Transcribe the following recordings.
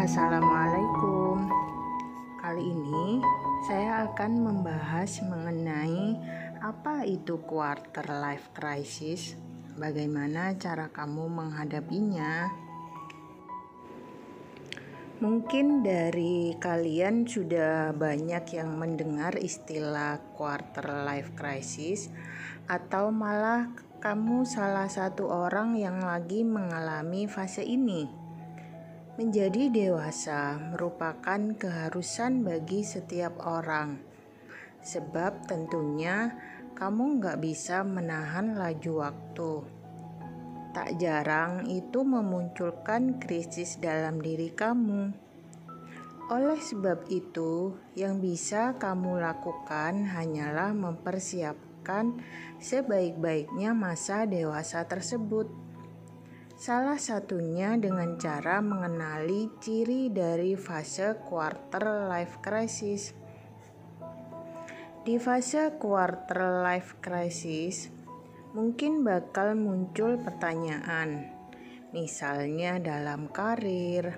Assalamualaikum. Kali ini saya akan membahas mengenai apa itu quarter life crisis, bagaimana cara kamu menghadapinya. Mungkin dari kalian sudah banyak yang mendengar istilah quarter life crisis, atau malah kamu salah satu orang yang lagi mengalami fase ini. Menjadi dewasa merupakan keharusan bagi setiap orang, sebab tentunya kamu gak bisa menahan laju waktu. Tak jarang itu memunculkan krisis dalam diri kamu. Oleh sebab itu, yang bisa kamu lakukan hanyalah mempersiapkan sebaik-baiknya masa dewasa tersebut. Salah satunya dengan cara mengenali ciri dari fase quarter life crisis. Di fase quarter life crisis, mungkin bakal muncul pertanyaan, misalnya dalam karir,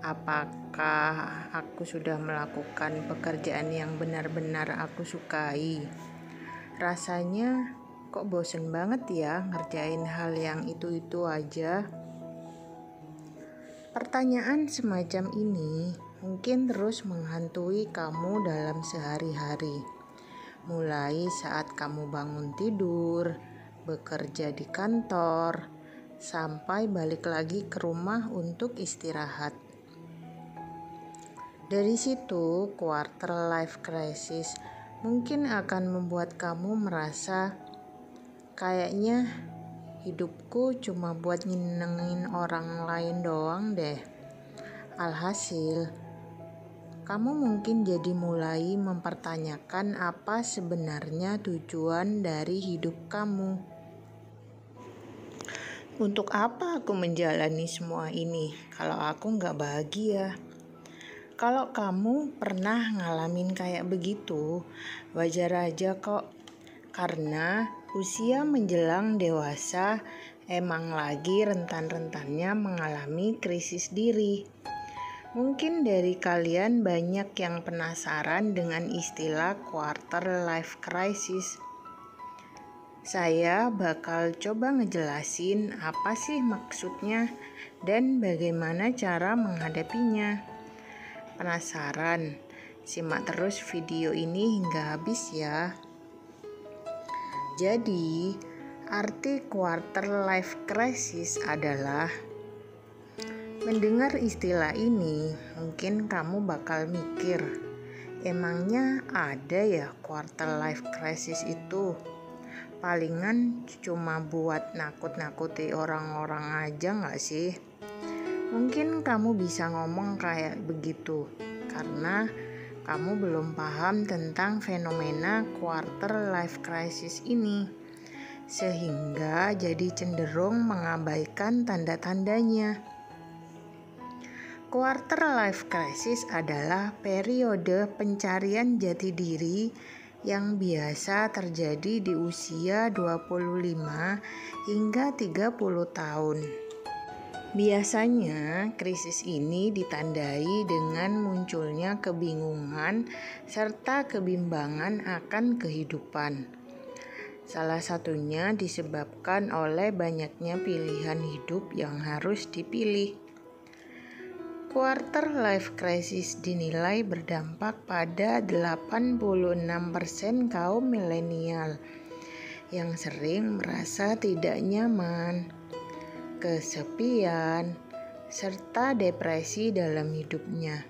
apakah aku sudah melakukan pekerjaan yang benar-benar aku sukai? Rasanya kok bosen banget ya ngerjain hal yang itu-itu aja. Pertanyaan semacam ini mungkin terus menghantui kamu dalam sehari-hari. Mulai saat kamu bangun tidur, bekerja di kantor, sampai balik lagi ke rumah untuk istirahat. Dari situ, quarter life crisis mungkin akan membuat kamu merasa kayaknya hidupku cuma buat nyenengin orang lain doang deh. Alhasil, kamu mungkin jadi mulai mempertanyakan apa sebenarnya tujuan dari hidup kamu. Untuk apa aku menjalani semua ini kalau aku gak bahagia? Kalau kamu pernah ngalamin kayak begitu, wajar aja kok. Karena usia menjelang dewasa emang lagi rentan-rentannya mengalami krisis diri. Mungkin dari kalian banyak yang penasaran dengan istilah quarter life crisis. Saya bakal coba ngejelasin apa sih maksudnya dan bagaimana cara menghadapinya. Penasaran? Simak terus video ini hingga habis ya. Jadi, arti quarter life crisis adalah mendengar istilah ini, mungkin kamu bakal mikir, emangnya ada ya quarter life crisis itu? Palingan cuma buat nakut-nakuti orang-orang aja gak sih? Mungkin kamu bisa ngomong kayak begitu, karena kamu belum paham tentang fenomena quarter life crisis ini, sehingga jadi cenderung mengabaikan tanda-tandanya. Quarter life crisis adalah periode pencarian jati diri yang biasa terjadi di usia 25 hingga 30 tahun. Biasanya, krisis ini ditandai dengan munculnya kebingungan serta kebimbangan akan kehidupan. Salah satunya disebabkan oleh banyaknya pilihan hidup yang harus dipilih. Quarter life crisis dinilai berdampak pada 86% kaum milenial yang sering merasa tidak nyaman, kesepian, serta depresi dalam hidupnya.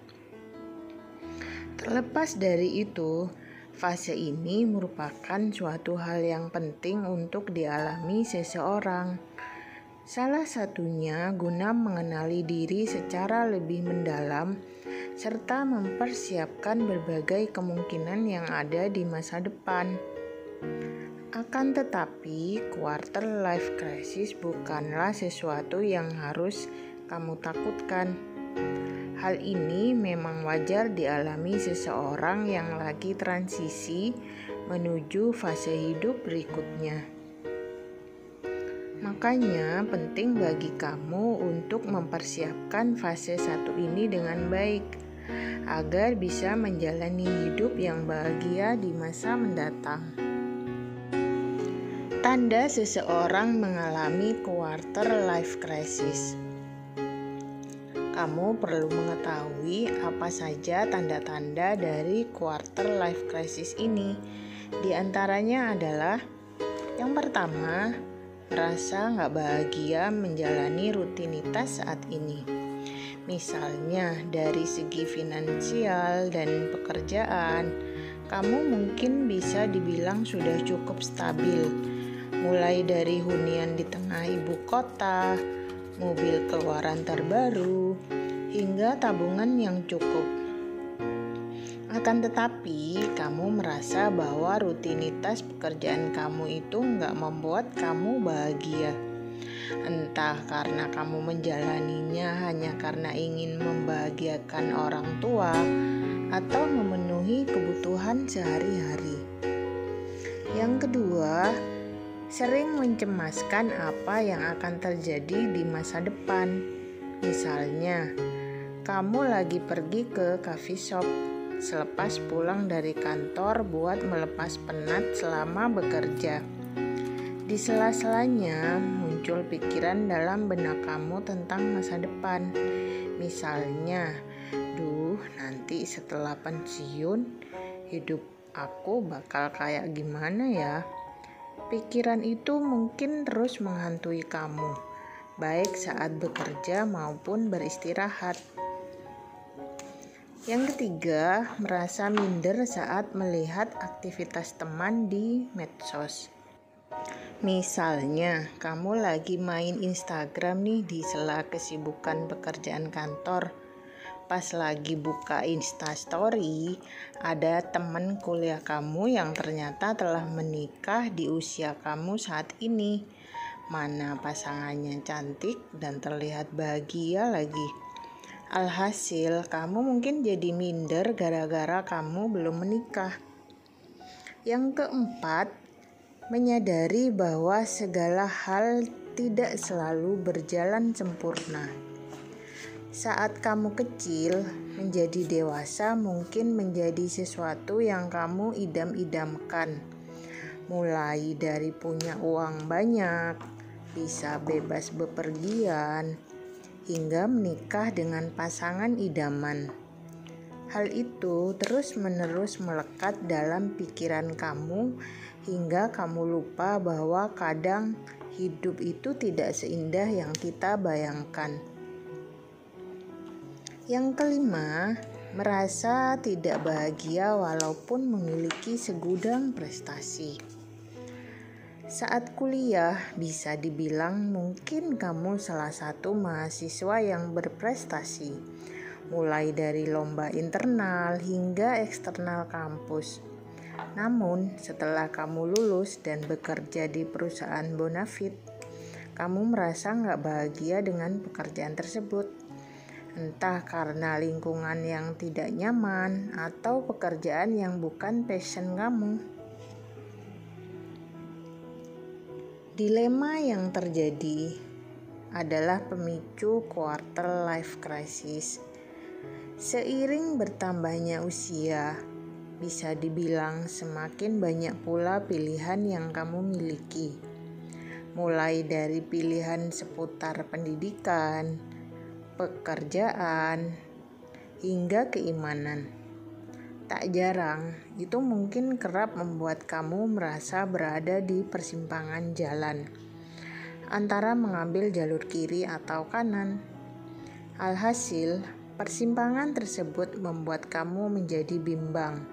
Terlepas dari itu, fase ini merupakan suatu hal yang penting untuk dialami seseorang. Salah satunya guna mengenali diri secara lebih mendalam, serta mempersiapkan berbagai kemungkinan yang ada di masa depan. Akan tetapi, quarter life crisis bukanlah sesuatu yang harus kamu takutkan. Hal ini memang wajar dialami seseorang yang lagi transisi menuju fase hidup berikutnya. Makanya penting bagi kamu untuk mempersiapkan fase 1 ini dengan baik, agar bisa menjalani hidup yang bahagia di masa mendatang. Tanda seseorang mengalami quarter life crisis. Kamu perlu mengetahui apa saja tanda-tanda dari quarter life crisis ini. Di antaranya adalah yang pertama, merasa nggak bahagia menjalani rutinitas saat ini. Misalnya dari segi finansial dan pekerjaan, kamu mungkin bisa dibilang sudah cukup stabil. Mulai dari hunian di tengah ibu kota, mobil keluaran terbaru, hingga tabungan yang cukup. Akan tetapi, kamu merasa bahwa rutinitas pekerjaan kamu itu nggak membuat kamu bahagia. Entah karena kamu menjalaninya hanya karena ingin membahagiakan orang tua atau memenuhi kebutuhan sehari-hari. Yang kedua, sering mencemaskan apa yang akan terjadi di masa depan. Misalnya, kamu lagi pergi ke coffee shop selepas pulang dari kantor buat melepas penat selama bekerja. Di sela-selanya muncul pikiran dalam benak kamu tentang masa depan. Misalnya, nanti setelah pensiun, hidup aku bakal kayak gimana ya? Pikiran itu mungkin terus menghantui kamu, baik saat bekerja maupun beristirahat. Yang ketiga, merasa minder saat melihat aktivitas teman di medsos. Misalnya, kamu lagi main Instagram nih di sela kesibukan pekerjaan kantor. Pas lagi buka Instastory, ada teman kuliah kamu yang ternyata telah menikah di usia kamu saat ini. Mana pasangannya cantik dan terlihat bahagia lagi. Alhasil, kamu mungkin jadi minder gara-gara kamu belum menikah. Yang keempat, menyadari bahwa segala hal tidak selalu berjalan sempurna. Saat kamu kecil, menjadi dewasa mungkin menjadi sesuatu yang kamu idam-idamkan. Mulai dari punya uang banyak, bisa bebas bepergian, hingga menikah dengan pasangan idaman. Hal itu terus-menerus melekat dalam pikiran kamu hingga kamu lupa bahwa kadang hidup itu tidak seindah yang kita bayangkan. Yang kelima, merasa tidak bahagia walaupun memiliki segudang prestasi. Saat kuliah, bisa dibilang mungkin kamu salah satu mahasiswa yang berprestasi, mulai dari lomba internal hingga eksternal kampus. Namun, setelah kamu lulus dan bekerja di perusahaan bonafit, kamu merasa nggak bahagia dengan pekerjaan tersebut. Entah karena lingkungan yang tidak nyaman atau pekerjaan yang bukan passion kamu. Dilema yang terjadi adalah pemicu quarter life crisis. Seiring bertambahnya usia, bisa dibilang semakin banyak pula pilihan yang kamu miliki. Mulai dari pilihan seputar pendidikan, pekerjaan, hingga keimanan. Tak jarang, itu mungkin kerap membuat kamu merasa berada di persimpangan jalan antara mengambil jalur kiri atau kanan. Alhasil, persimpangan tersebut membuat kamu menjadi bimbang.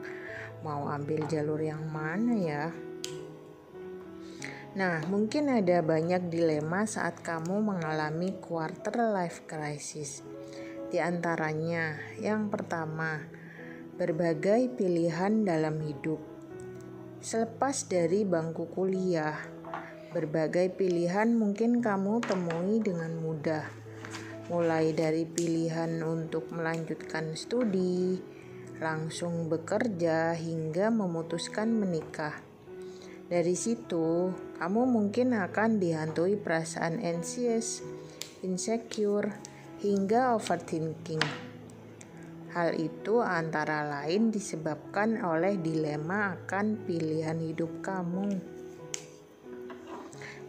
Mau ambil jalur yang mana ya? Nah, mungkin ada banyak dilema saat kamu mengalami quarter life crisis. Di antaranya, yang pertama, berbagai pilihan dalam hidup. Selepas dari bangku kuliah, berbagai pilihan mungkin kamu temui dengan mudah. Mulai dari pilihan untuk melanjutkan studi, langsung bekerja, hingga memutuskan menikah. Dari situ, kamu mungkin akan dihantui perasaan anxious, insecure, hingga overthinking. Hal itu antara lain disebabkan oleh dilema akan pilihan hidup kamu.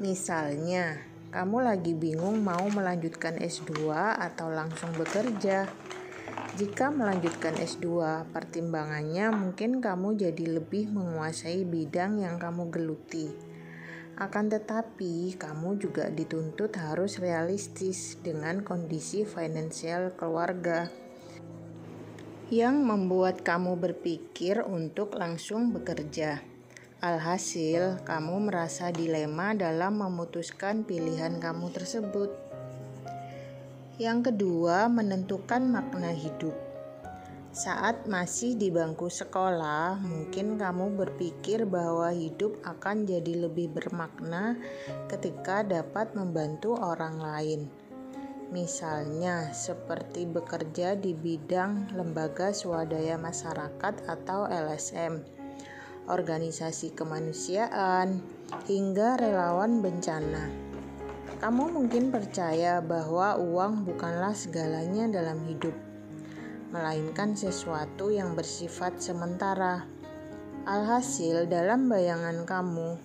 Misalnya, kamu lagi bingung mau melanjutkan S2 atau langsung bekerja. Jika melanjutkan S2, pertimbangannya mungkin kamu jadi lebih menguasai bidang yang kamu geluti. Akan tetapi, kamu juga dituntut harus realistis dengan kondisi finansial keluarga yang membuat kamu berpikir untuk langsung bekerja. Alhasil, kamu merasa dilema dalam memutuskan pilihan kamu tersebut. Yang kedua, menentukan makna hidup. Saat masih di bangku sekolah, mungkin kamu berpikir bahwa hidup akan jadi lebih bermakna ketika dapat membantu orang lain. Misalnya, seperti bekerja di bidang lembaga swadaya masyarakat atau LSM, organisasi kemanusiaan, hingga relawan bencana. Kamu mungkin percaya bahwa uang bukanlah segalanya dalam hidup, melainkan sesuatu yang bersifat sementara. Alhasil, dalam bayangan kamu,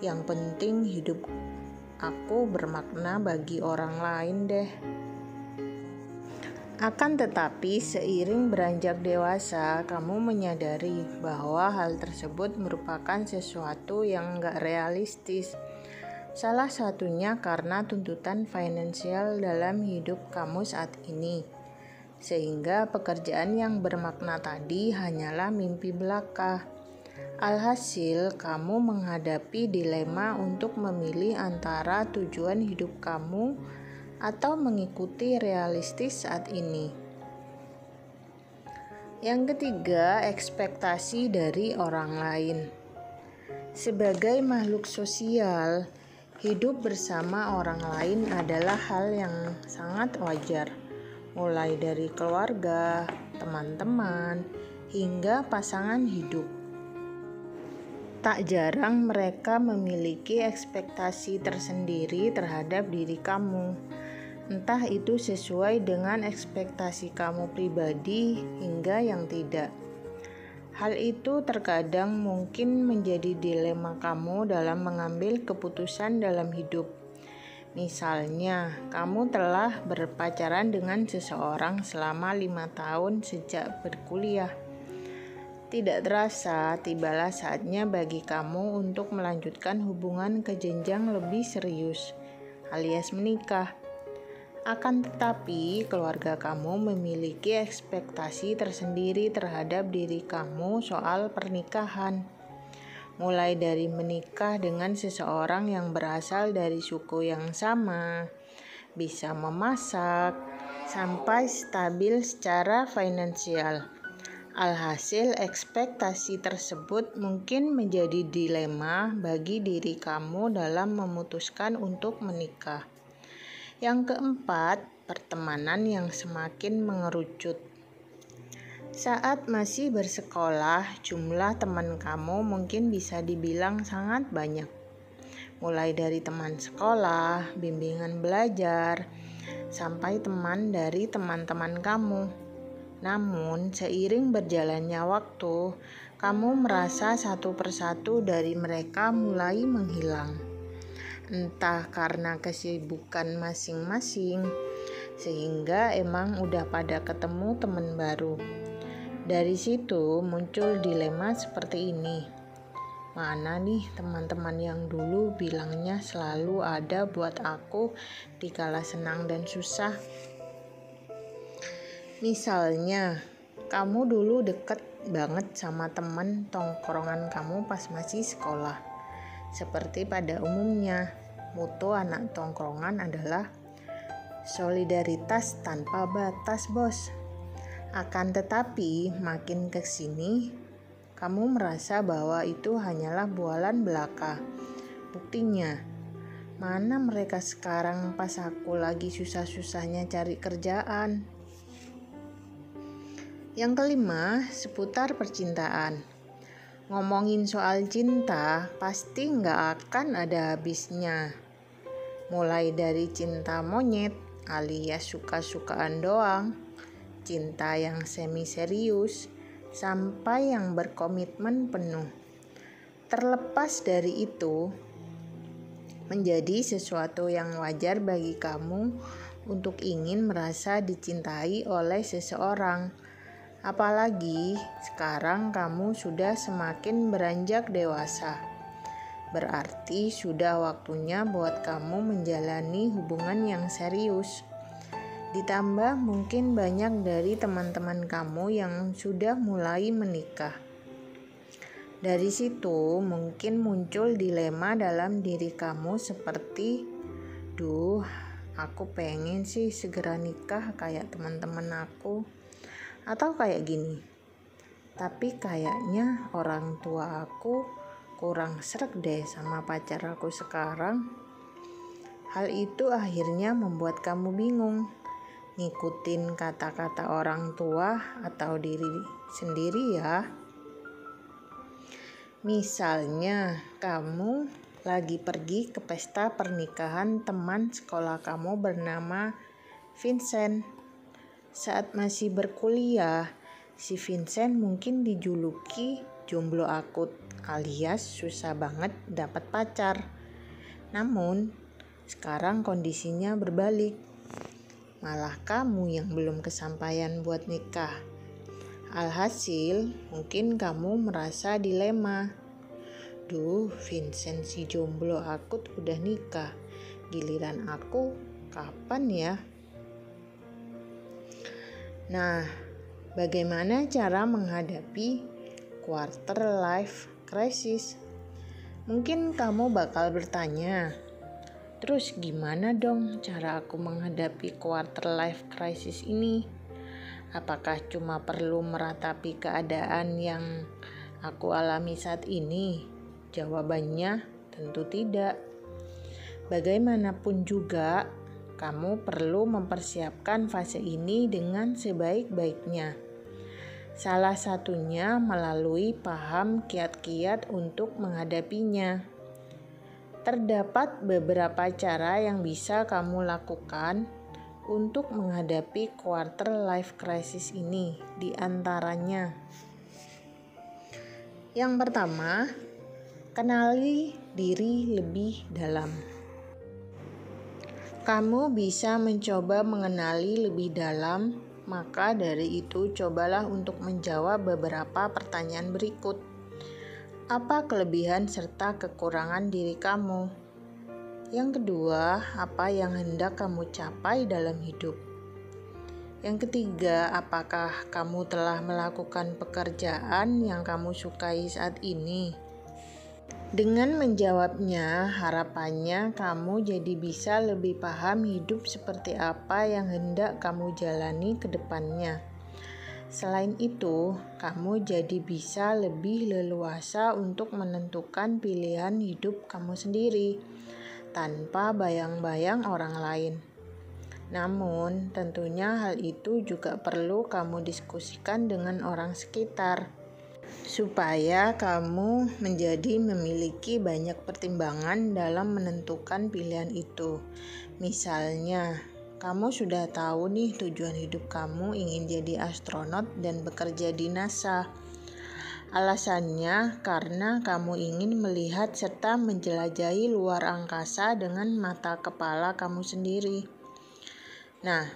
yang penting hidup aku bermakna bagi orang lain deh. Akan tetapi, seiring beranjak dewasa, kamu menyadari bahwa hal tersebut merupakan sesuatu yang gak realistis. Salah satunya karena tuntutan finansial dalam hidup kamu saat ini. Sehingga pekerjaan yang bermakna tadi hanyalah mimpi belaka. Alhasil, kamu menghadapi dilema untuk memilih antara tujuan hidup kamu atau mengikuti realistis saat ini. Yang ketiga, ekspektasi dari orang lain. Sebagai makhluk sosial, hidup bersama orang lain adalah hal yang sangat wajar, mulai dari keluarga, teman-teman, hingga pasangan hidup. Tak jarang mereka memiliki ekspektasi tersendiri terhadap diri kamu, entah itu sesuai dengan ekspektasi kamu pribadi hingga yang tidak. Hal itu terkadang mungkin menjadi dilema kamu dalam mengambil keputusan dalam hidup. Misalnya, kamu telah berpacaran dengan seseorang selama 5 tahun sejak berkuliah. Tidak terasa, tibalah saatnya bagi kamu untuk melanjutkan hubungan ke jenjang lebih serius, alias menikah. Akan tetapi, keluarga kamu memiliki ekspektasi tersendiri terhadap diri kamu soal pernikahan. Mulai dari menikah dengan seseorang yang berasal dari suku yang sama, bisa memasak, sampai stabil secara finansial. Alhasil, ekspektasi tersebut mungkin menjadi dilema bagi diri kamu dalam memutuskan untuk menikah. Yang keempat, pertemanan yang semakin mengerucut. Saat masih bersekolah, jumlah teman kamu mungkin bisa dibilang sangat banyak. Mulai dari teman sekolah, bimbingan belajar, sampai teman dari teman-teman kamu. Namun, seiring berjalannya waktu, kamu merasa satu persatu dari mereka mulai menghilang. Entah karena kesibukan masing-masing, sehingga emang udah pada ketemu teman baru. Dari situ muncul dilema seperti ini. Mana nih teman-teman yang dulu bilangnya selalu ada buat aku di kala senang dan susah? Misalnya, kamu dulu deket banget sama teman tongkrongan kamu pas masih sekolah. Seperti pada umumnya, moto anak tongkrongan adalah solidaritas tanpa batas, bos. Akan tetapi, makin kesini, kamu merasa bahwa itu hanyalah bualan belaka. Buktinya, mana mereka sekarang pas aku lagi susah-susahnya cari kerjaan? Yang kelima, seputar percintaan. Ngomongin soal cinta pasti nggak akan ada habisnya. Mulai dari cinta monyet alias suka-sukaan doang, cinta yang semi-serius, sampai yang berkomitmen penuh. Terlepas dari itu, menjadi sesuatu yang wajar bagi kamu untuk ingin merasa dicintai oleh seseorang. Apalagi sekarang kamu sudah semakin beranjak dewasa. Berarti sudah waktunya buat kamu menjalani hubungan yang serius. Ditambah mungkin banyak dari teman-teman kamu yang sudah mulai menikah. Dari situ mungkin muncul dilema dalam diri kamu seperti, aku pengen sih segera nikah kayak teman-teman aku. Atau kayak gini, tapi kayaknya orang tua aku kurang sreg deh sama pacar aku sekarang. Hal itu akhirnya membuat kamu bingung, ngikutin kata-kata orang tua atau diri sendiri ya. Misalnya kamu lagi pergi ke pesta pernikahan teman sekolah kamu bernama Vincent. Saat masih berkuliah, si Vincent mungkin dijuluki jomblo akut alias susah banget dapat pacar. Namun, sekarang kondisinya berbalik. Malah kamu yang belum kesampaian buat nikah. Alhasil, mungkin kamu merasa dilema. Vincent si jomblo akut udah nikah. Giliran aku kapan ya? Nah, bagaimana cara menghadapi quarter life crisis? Mungkin kamu bakal bertanya, terus gimana dong cara aku menghadapi quarter life crisis ini? Apakah cuma perlu meratapi keadaan yang aku alami saat ini? Jawabannya tentu tidak. Bagaimanapun juga, kamu perlu mempersiapkan fase ini dengan sebaik-baiknya. Salah satunya melalui paham kiat-kiat untuk menghadapinya. Terdapat beberapa cara yang bisa kamu lakukan untuk menghadapi quarter life crisis ini. Di antaranya, yang pertama, kenali diri lebih dalam. Kamu bisa mencoba mengenali lebih dalam, maka dari itu cobalah untuk menjawab beberapa pertanyaan berikut. Apa kelebihan serta kekurangan diri kamu? Yang kedua, apa yang hendak kamu capai dalam hidup? Yang ketiga, apakah kamu telah melakukan pekerjaan yang kamu sukai saat ini? Dengan menjawabnya, harapannya kamu jadi bisa lebih paham hidup seperti apa yang hendak kamu jalani ke depannya. Selain itu, kamu jadi bisa lebih leluasa untuk menentukan pilihan hidup kamu sendiri, tanpa bayang-bayang orang lain. Namun, tentunya hal itu juga perlu kamu diskusikan dengan orang sekitar, supaya kamu menjadi memiliki banyak pertimbangan dalam menentukan pilihan itu. Misalnya, kamu sudah tahu nih tujuan hidup kamu ingin jadi astronot dan bekerja di NASA. Alasannya karena kamu ingin melihat serta menjelajahi luar angkasa dengan mata kepala kamu sendiri. Nah,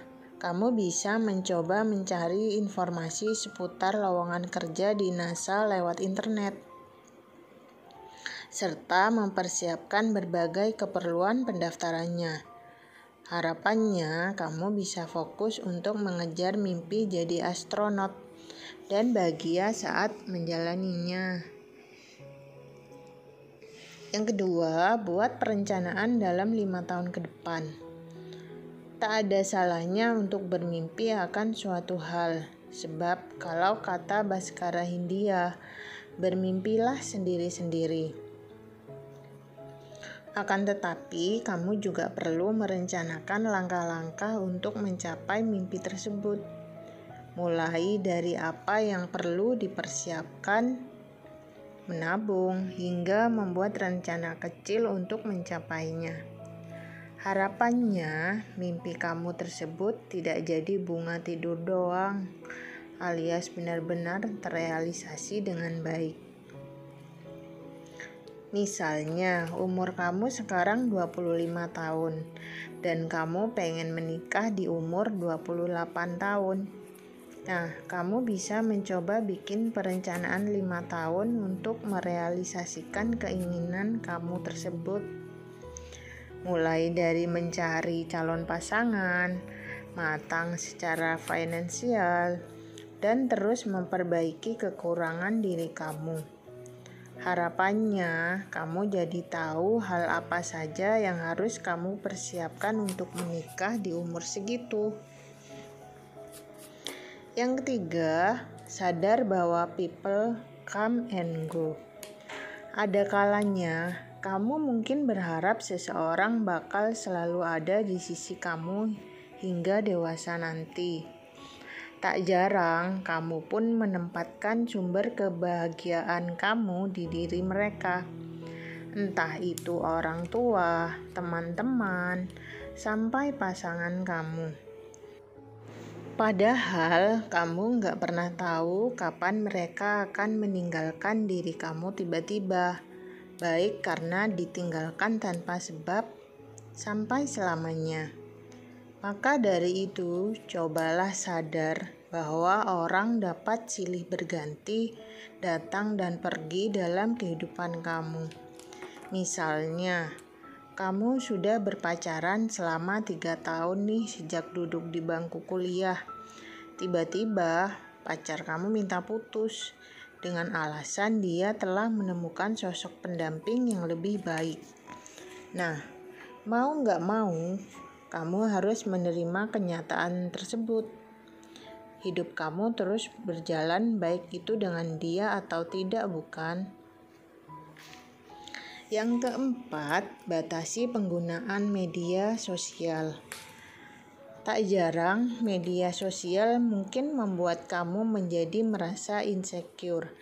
kamu bisa mencoba mencari informasi seputar lowongan kerja di NASA lewat internet, serta mempersiapkan berbagai keperluan pendaftarannya. Harapannya, kamu bisa fokus untuk mengejar mimpi jadi astronot dan bahagia saat menjalaninya. Yang kedua, buat perencanaan dalam 5 tahun ke depan. Tak ada salahnya untuk bermimpi akan suatu hal, sebab kalau kata Baskara Hindia, bermimpilah sendiri-sendiri. Akan tetapi, kamu juga perlu merencanakan langkah-langkah untuk mencapai mimpi tersebut. Mulai dari apa yang perlu dipersiapkan menabung, hingga membuat rencana kecil untuk mencapainya. Harapannya, mimpi kamu tersebut tidak jadi bunga tidur doang, alias benar-benar terrealisasi dengan baik. Misalnya, umur kamu sekarang 25 tahun dan kamu pengen menikah di umur 28 tahun. Nah, kamu bisa mencoba bikin perencanaan 5 tahun untuk merealisasikan keinginan kamu tersebut. Mulai dari mencari calon pasangan, matang secara finansial, dan terus memperbaiki kekurangan diri kamu. Harapannya, kamu jadi tahu hal apa saja yang harus kamu persiapkan untuk menikah di umur segitu. Yang ketiga, sadar bahwa people come and go. Ada kalanya, kamu mungkin berharap seseorang bakal selalu ada di sisi kamu hingga dewasa nanti. Tak jarang, kamu pun menempatkan sumber kebahagiaan kamu di diri mereka. Entah itu orang tua, teman-teman, sampai pasangan kamu. Padahal kamu gak pernah tahu kapan mereka akan meninggalkan diri kamu tiba-tiba, baik karena ditinggalkan tanpa sebab sampai selamanya. Maka dari itu, cobalah sadar bahwa orang dapat silih berganti, datang dan pergi dalam kehidupan kamu. Misalnya, kamu sudah berpacaran selama 3 tahun nih sejak duduk di bangku kuliah. Tiba-tiba pacar kamu minta putus dengan alasan dia telah menemukan sosok pendamping yang lebih baik. Nah, mau gak mau, kamu harus menerima kenyataan tersebut. Hidup kamu terus berjalan baik itu dengan dia atau tidak, bukan? Yang keempat, batasi penggunaan media sosial. Tak jarang, media sosial mungkin membuat kamu menjadi merasa insecure,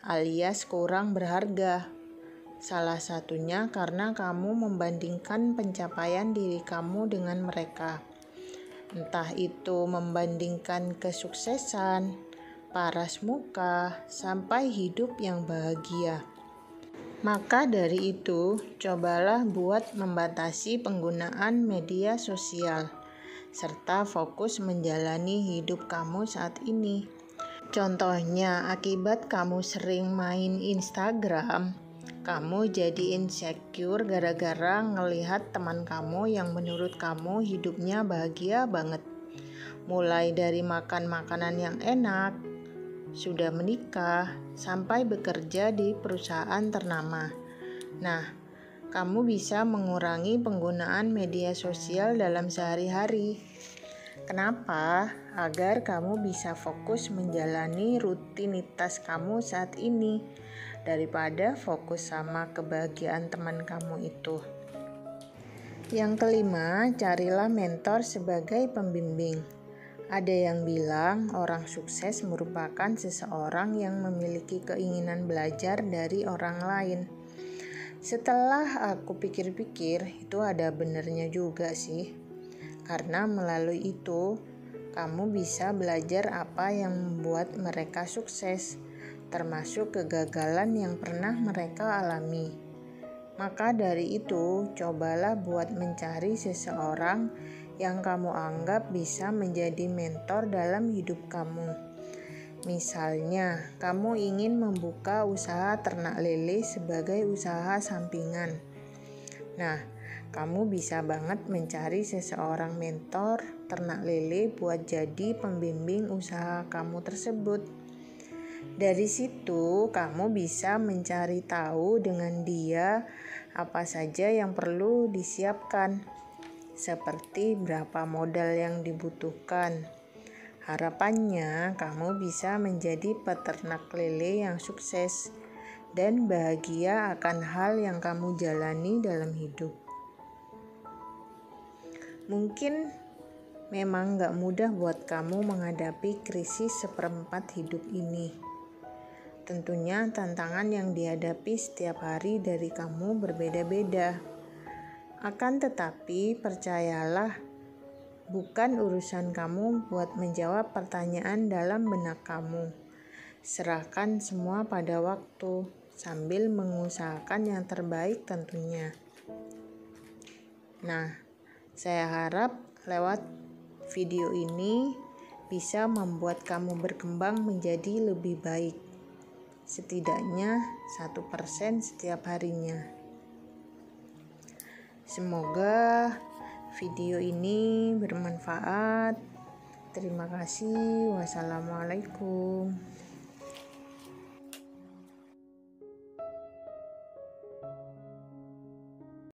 alias kurang berharga. Salah satunya karena kamu membandingkan pencapaian diri kamu dengan mereka. Entah itu membandingkan kesuksesan, paras muka, sampai hidup yang bahagia. Maka dari itu, cobalah buat membatasi penggunaan media sosial, serta fokus menjalani hidup kamu saat ini. Contohnya, akibat kamu sering main Instagram, kamu jadi insecure gara-gara ngelihat teman kamu yang menurut kamu hidupnya bahagia banget. Mulai dari makan makanan yang enak, sudah menikah, sampai bekerja di perusahaan ternama. Nah, kamu bisa mengurangi penggunaan media sosial dalam sehari-hari. Kenapa? Agar kamu bisa fokus menjalani rutinitas kamu saat ini, daripada fokus sama kebahagiaan teman kamu itu. Yang kelima, carilah mentor sebagai pembimbing. Ada yang bilang orang sukses merupakan seseorang yang memiliki keinginan belajar dari orang lain. Setelah aku pikir-pikir, itu ada benernya juga sih. Karena melalui itu, kamu bisa belajar apa yang membuat mereka sukses, termasuk kegagalan yang pernah mereka alami. Maka dari itu, cobalah buat mencari seseorang yang kamu anggap bisa menjadi mentor dalam hidup kamu. Misalnya, kamu ingin membuka usaha ternak lele sebagai usaha sampingan. Nah, kamu bisa banget mencari seseorang mentor ternak lele buat jadi pembimbing usaha kamu tersebut. Dari situ, kamu bisa mencari tahu dengan dia apa saja yang perlu disiapkan, seperti berapa modal yang dibutuhkan. Harapannya, kamu bisa menjadi peternak lele yang sukses dan bahagia akan hal yang kamu jalani dalam hidup. Mungkin memang gak mudah buat kamu menghadapi krisis seperempat hidup ini. Tentunya tantangan yang dihadapi setiap hari dari kamu berbeda-beda. Akan tetapi percayalah, bukan urusan kamu buat menjawab pertanyaan dalam benak kamu. Serahkan semua pada waktu, sambil mengusahakan yang terbaik tentunya. Nah, saya harap lewat video ini bisa membuat kamu berkembang menjadi lebih baik. Setidaknya 1% setiap harinya. Semoga video ini bermanfaat. Terima kasih. Wassalamualaikum.